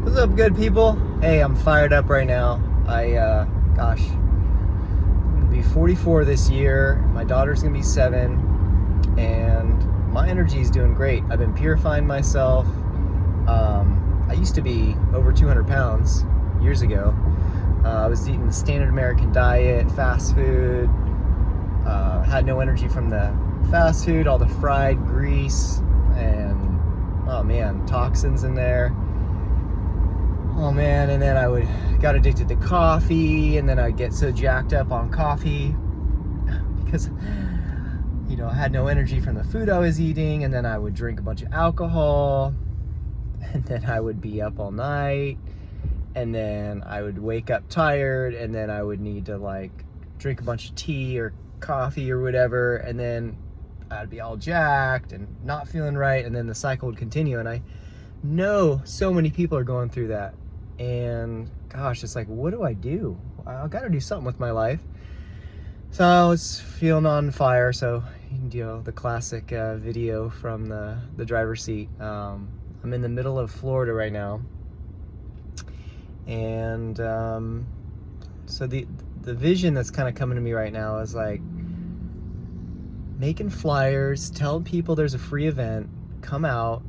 What's up, good people? Hey, I'm fired up right now. I'm gonna be 44 this year. My daughter's gonna be 7, and my energy is doing great. I've been purifying myself. I used to be over 200 pounds years ago. I was eating the standard American diet, fast food. Had no energy from the fast food, all the fried grease, and oh man, toxins in there. Oh man, and then got addicted to coffee, and then I'd get so jacked up on coffee because I had no energy from the food I was eating, and then I would drink a bunch of alcohol, and then I would be up all night, and then I would wake up tired, and then I would need to drink a bunch of tea or coffee or whatever, and then I'd be all jacked and not feeling right, and then the cycle would continue. And I know so many people are going through that, and gosh, it's like, what do I do? I gotta do something with my life. So I was feeling on fire. So the classic video from the driver's seat. I'm in the middle of Florida right now, and so the vision that's kind of coming to me right now is like making flyers, tell people there's a free event, come out,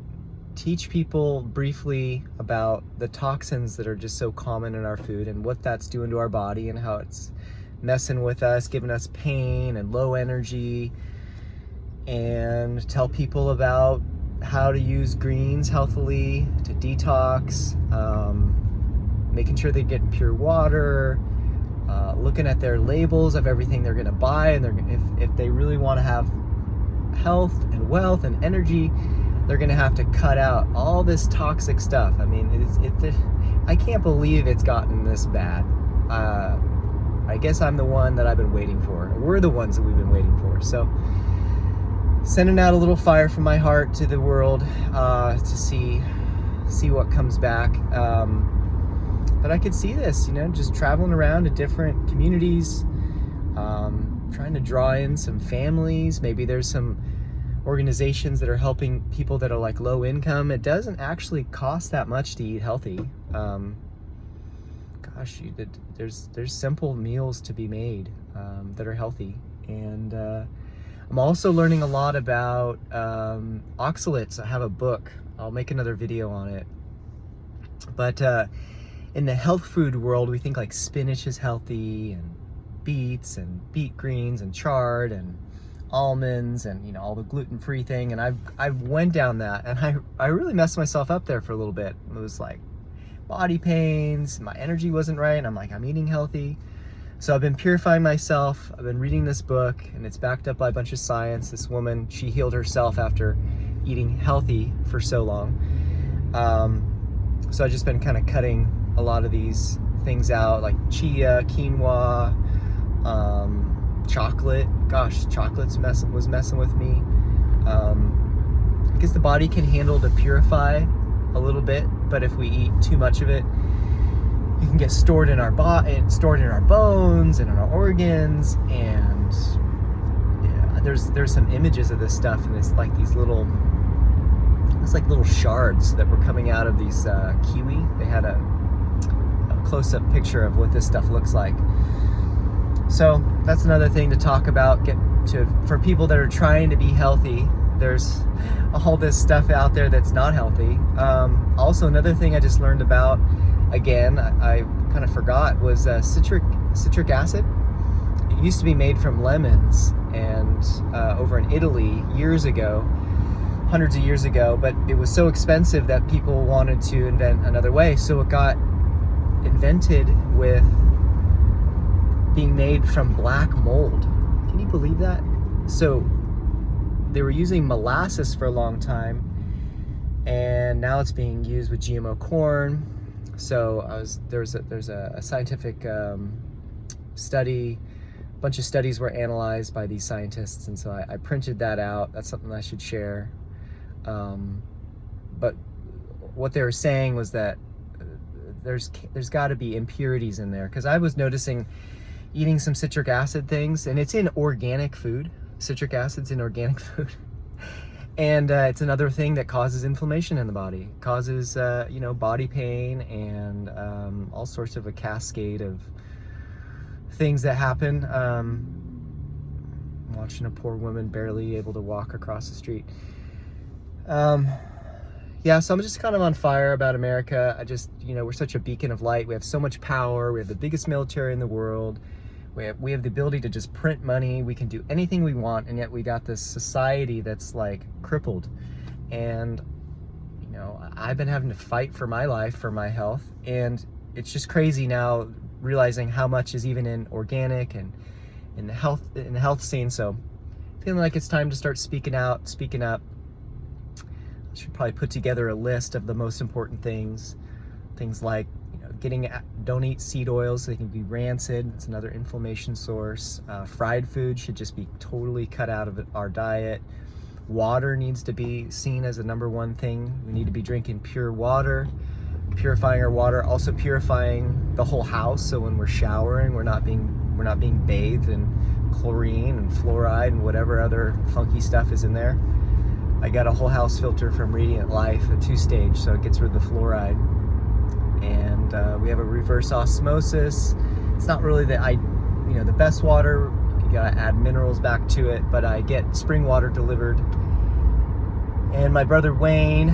teach people briefly about the toxins that are just so common in our food and what that's doing to our body and how it's messing with us, giving us pain and low energy, and tell people about how to use greens healthily to detox, making sure they get pure water, looking at their labels of everything they're going to buy, and if they really want to have health and wealth and energy, they're going to have to cut out all this toxic stuff. I mean, I can't believe it's gotten this bad. I guess I'm the one that I've been waiting for. We're the ones that we've been waiting for. So sending out a little fire from my heart to the world to see what comes back. But I could see this, just traveling around to different communities, trying to draw in some families. Maybe there's some organizations that are helping people that are low income. It doesn't actually cost that much to eat healthy. There's simple meals to be made that are healthy. And I'm also learning a lot about oxalates. I have a book. I'll make another video on it. But in the health food world, we think spinach is healthy, and beets and beet greens and chard and almonds and all the gluten-free thing, and I went down that, and I really messed myself up there for a little bit. It was body pains, my energy wasn't right, and I'm eating healthy. So I've been purifying myself. I've been reading this book, and it's backed up by a bunch of science. This woman, she healed herself after eating healthy for so long. So I've just been kind of cutting a lot of these things out, like chia, quinoa, chocolate. Gosh, chocolate's was messing with me. I guess the body can handle to purify a little bit, but if we eat too much of it, it can get stored in our stored in our bones and in our organs. And yeah, there's some images of this stuff, and it's like little shards that were coming out of these kiwi. They had a close-up picture of what this stuff looks like. So that's another thing to talk about. For people that are trying to be healthy, there's all this stuff out there that's not healthy. Also, another thing I just learned about, again, I kind of forgot, was citric acid. It used to be made from lemons, and over in Italy years ago, hundreds of years ago, but it was so expensive that people wanted to invent another way. So it got invented with being made from black mold. Can you believe that? So they were using molasses for a long time, and now it's being used with GMO corn. So there's a scientific study. A bunch of studies were analyzed by these scientists, and so I printed that out. That's something I should share. But what they were saying was that there's got to be impurities in there, because I was noticing eating some citric acid things, and it's in organic food. Citric acid's in organic food, And it's another thing that causes inflammation in the body, causes body pain, and all sorts of a cascade of things that happen. Watching a poor woman barely able to walk across the street. Yeah, so I'm just kind of on fire about America. We're such a beacon of light. We have so much power. We have the biggest military in the world. We have the ability to just print money. We can do anything we want, and yet we got this society that's like crippled. And I've been having to fight for my life, for my health, and it's just crazy now realizing how much is even in organic and in the health scene. So feeling like it's time to start speaking up. I should probably put together a list of the most important things like don't eat seed oils, so they can be rancid. It's another inflammation source. Fried food should just be totally cut out of our diet. Water needs to be seen as a number one thing. We need to be drinking pure water, purifying our water, also purifying the whole house. So when we're showering, we're not being bathed in chlorine and fluoride and whatever other funky stuff is in there. I got a whole house filter from Radiant Life, a 2-stage, so it gets rid of the fluoride. And we have a reverse osmosis. It's not really the best water. You gotta add minerals back to it, but I get spring water delivered. And my brother Wayne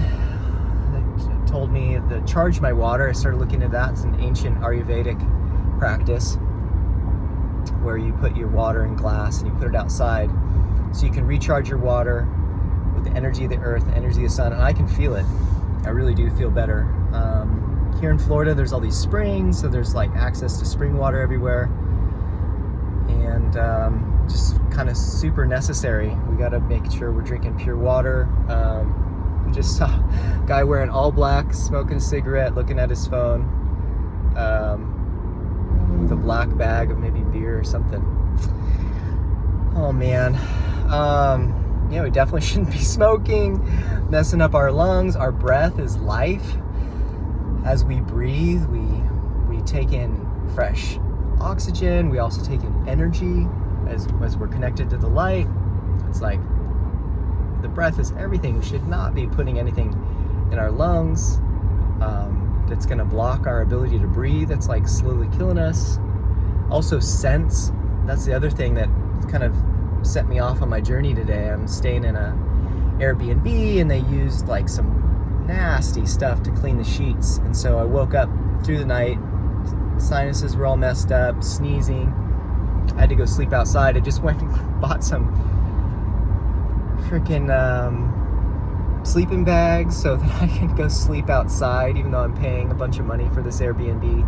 told me to charge my water. I started looking at that. It's an ancient Ayurvedic practice where you put your water in glass and you put it outside so you can recharge your water with the energy of the earth, the energy of the sun, and I can feel it. I really do feel better. Here in Florida, there's all these springs, so there's like access to spring water everywhere, and just kind of super necessary. We got to make sure we're drinking pure water. I just saw a guy wearing all black, smoking a cigarette, looking at his phone, with a black bag of maybe beer or something. Oh man. We definitely shouldn't be smoking, messing up our lungs. Our breath is life. As we breathe, we take in fresh oxygen. We also take in energy as we're connected to the light. It's like the breath is everything. We should not be putting anything in our lungs that's going to block our ability to breathe. That's like slowly killing us. Also scents. That's the other thing that kind of set me off on my journey today. I'm staying in a Airbnb, and they used like some nasty stuff to clean the sheets, and so I woke up through the night, sinuses were all messed up, sneezing. I had to go sleep outside. I just went and bought some freaking sleeping bags so that I can go sleep outside, even though I'm paying a bunch of money for this Airbnb.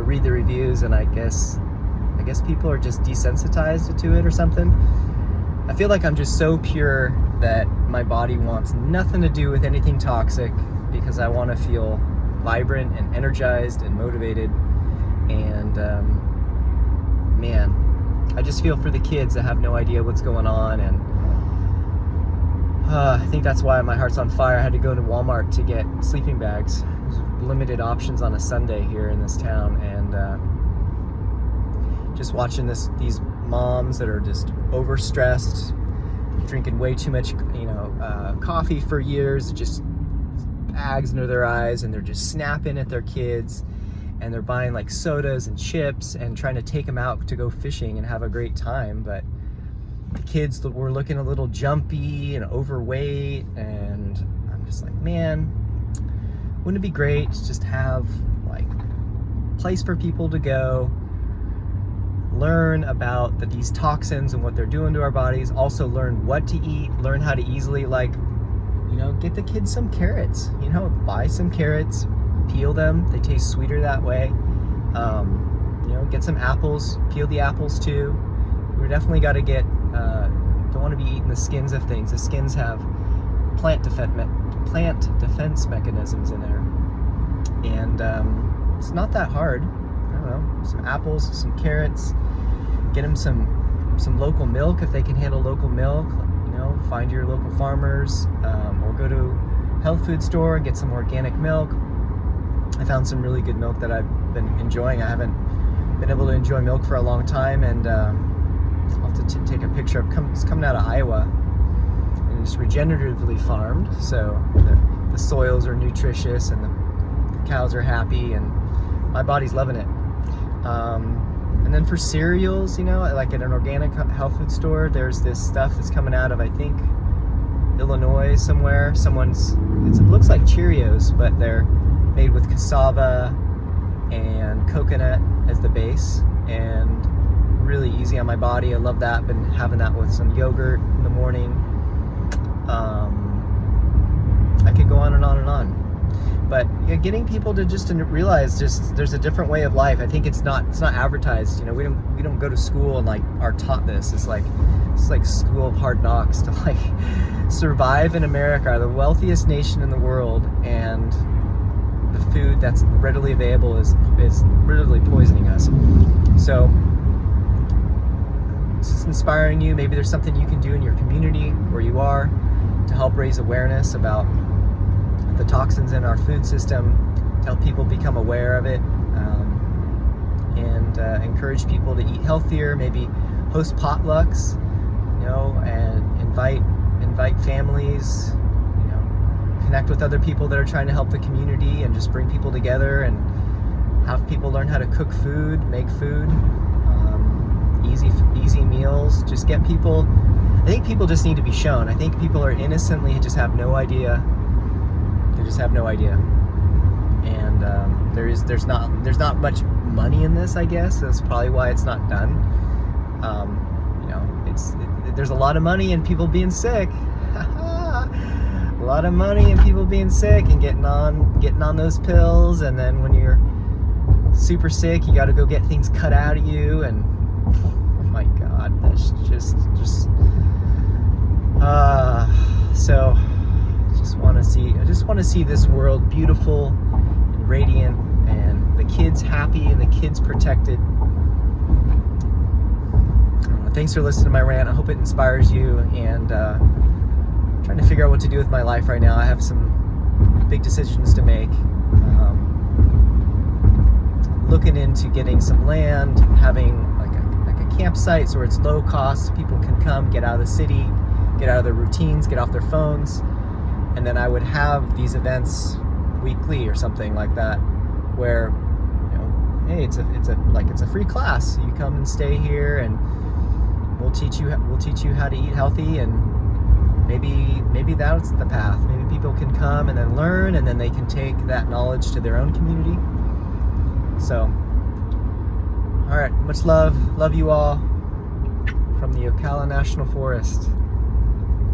Read the reviews, and I guess people are just desensitized to it or something. I feel like I'm just so pure that my body wants nothing to do with anything toxic, because I want to feel vibrant and energized and motivated. And man, I just feel for the kids that have no idea what's going on. And I think that's why my heart's on fire. I had to go to Walmart to get sleeping bags. There's limited options on a Sunday here in this town, and just watching these moms that are just overstressed, drinking way too much coffee for years, just bags under their eyes, and they're just snapping at their kids, and they're buying like sodas and chips and trying to take them out to go fishing and have a great time. But the kids were looking a little jumpy and overweight, and I'm just like, man, wouldn't it be great to just have like a place for people to go learn about these toxins and what they're doing to our bodies, also learn what to eat, learn how to easily get the kids some carrots, buy some carrots, peel them, they taste sweeter that way. Get some apples, peel the apples too. We definitely got to get, don't want to be eating the skins of things. The skins have plant defense mechanisms in there, and it's not that hard. I don't know, some apples, some carrots, get them some local milk if they can handle local milk. Find your local farmers, or go to health food store and get some organic milk. I found some really good milk that I've been enjoying. I haven't been able to enjoy milk for a long time, and I'll have to take a picture of. It's coming out of Iowa, and it's regeneratively farmed, so the soils are nutritious and the cows are happy, and my body's loving it. And then for cereals, like at an organic health food store, there's this stuff that's coming out of, I think, Illinois somewhere. It looks like Cheerios, but they're made with cassava and coconut as the base, and really easy on my body. I love that. Been having that with some yogurt in the morning. I could go on and on and on. But getting people to just realize there's a different way of life. I think it's not advertised. We don't go to school and like are taught this. It's like school of hard knocks to like survive in America, the wealthiest nation in the world, and the food that's readily available is literally poisoning us. So it's just inspiring you. Maybe there's something you can do in your community where you are to help raise awareness about the toxins in our food system, to help people become aware of it, and encourage people to eat healthier. Maybe host potlucks, and invite families, connect with other people that are trying to help the community, and just bring people together and have people learn how to cook food, make food, easy meals. Just get people. I think people just need to be shown. I think people are innocently just have no idea. They just have no idea, and there's not much money in this. I guess that's probably why it's not done. There's a lot of money in people being sick. A lot of money in people being sick and getting on those pills, and then when you're super sick, you got to go get things cut out of you, and oh my God, that's just so. I just want to see this world beautiful and radiant, and the kids happy and the kids protected. Thanks for listening to my rant. I hope it inspires you, and trying to figure out what to do with my life right now. I have some big decisions to make. Looking into getting some land, having like a campsite so it's low cost, people can come, get out of the city, get out of their routines, get off their phones. And then I would have these events weekly or something like that, where hey, it's a free class. You come and stay here, and we'll teach you how to eat healthy, and maybe that's the path. Maybe people can come and then learn, and then they can take that knowledge to their own community. So, all right, much love you all from the Ocala National Forest.